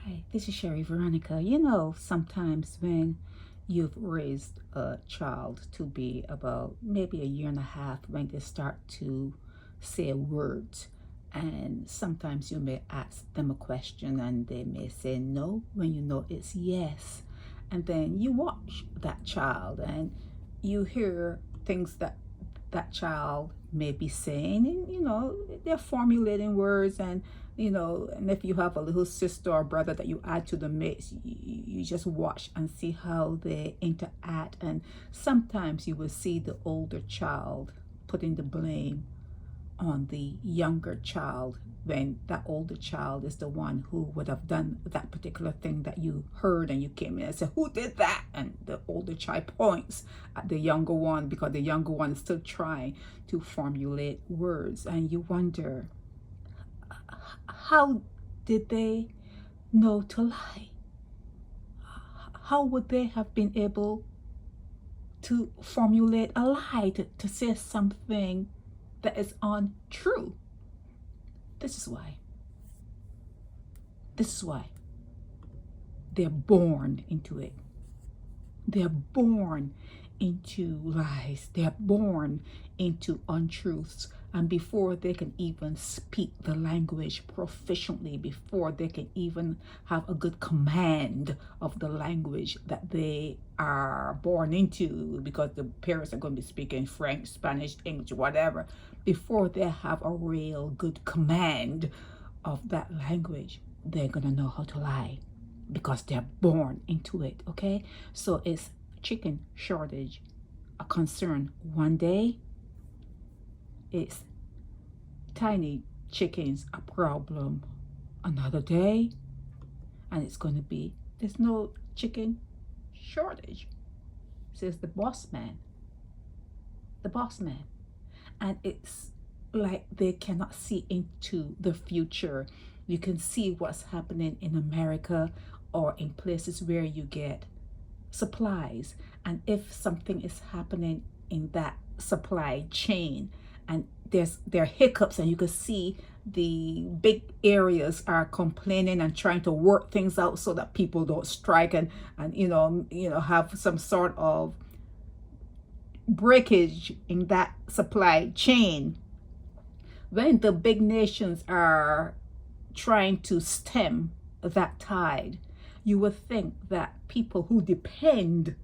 Hi, this is Sherry Veronica. You know, sometimes when you've raised a child to be about maybe a year and a half, when they start to say words, and sometimes you may ask them a question and they may say no when you know it's yes. And then you watch that child and you hear things that that child may be saying, and they're formulating words, and if you have a little sister or brother that you add to the mix, you just watch and see how they interact. And sometimes you will see the older child putting the blame on the younger child when that older child is the one who would have done that particular thing that you heard, and you came in and said, who did that? And the older child points at the younger one because the younger one is still trying to formulate words, and you wonder, how did they know to lie? How would they have been able to formulate a lie, to say something that is untrue? This is why. This is why. They're born into it. They're born into lies. They're born into untruths. And before they can even speak the language proficiently, before they can even have a good command of the language that they are born into, because the parents are going to be speaking French, Spanish, English, whatever, before they have a real good command of that language, they're going to know how to lie because they're born into it, okay? So it's chicken shortage a concern one day, it's tiny chickens a problem another day, and it's going to be, there's no chicken shortage, says the boss man. The boss man. And it's like they cannot see into the future. You can see what's happening in America or in places where you get supplies, and if something is happening in that supply chain and there are hiccups, and you can see the big areas are complaining and trying to work things out so that people don't strike, and have some sort of breakage in that supply chain. When the big nations are trying to stem that tide, you would think that people who depend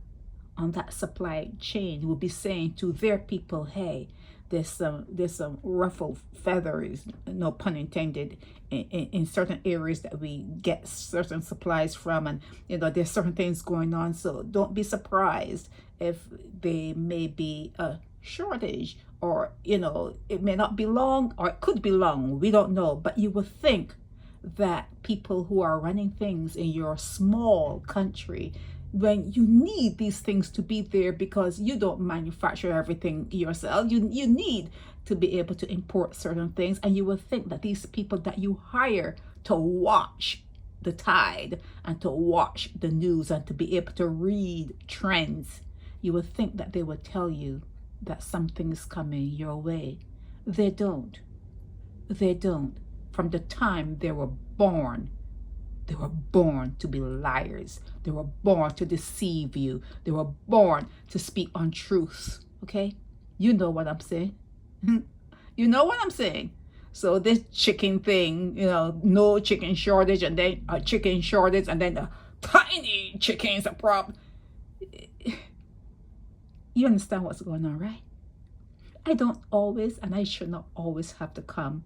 on that supply chain will be saying to their people, hey, there's some ruffled feathers, no pun intended, in certain areas that we get certain supplies from, and there's certain things going on, so don't be surprised if there may be a shortage, or it may not be long, or it could be long, we don't know. But you would think that people who are running things in your small country, when you need these things to be there, because you don't manufacture everything yourself, you need to be able to import certain things, and you would think that these people that you hire to watch the tide and to watch the news and to be able to read trends, you would think that they would tell you that something is coming your way. They don't. They don't. From the time they were born to be liars. They were born to deceive you. They were born to speak untruths. Okay? You know what I'm saying? You know what I'm saying? So this chicken thing, no chicken shortage, and then a chicken shortage, and then the tiny chickens a problem. You understand what's going on, right? I don't always, and I should not always have to come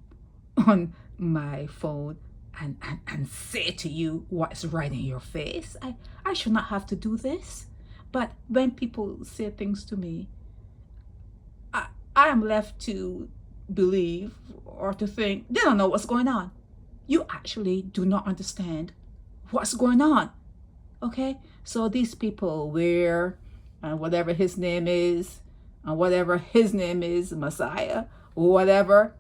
on my phone and say to you what's right in your face. I should not have to do this. But when people say things to me, I am left to believe or to think they don't know what's going on. You actually do not understand what's going on. Okay? So these people wear whatever his name is, whatever his name is, Messiah, or whatever,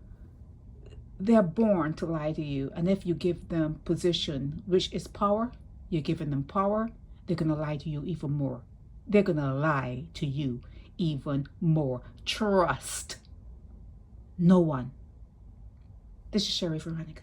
they're born to lie to you. And if you give them position, which is power, you're giving them power, they're going to lie to you even more. They're going to lie to you even more. Trust no one. This is Sherry Veronica.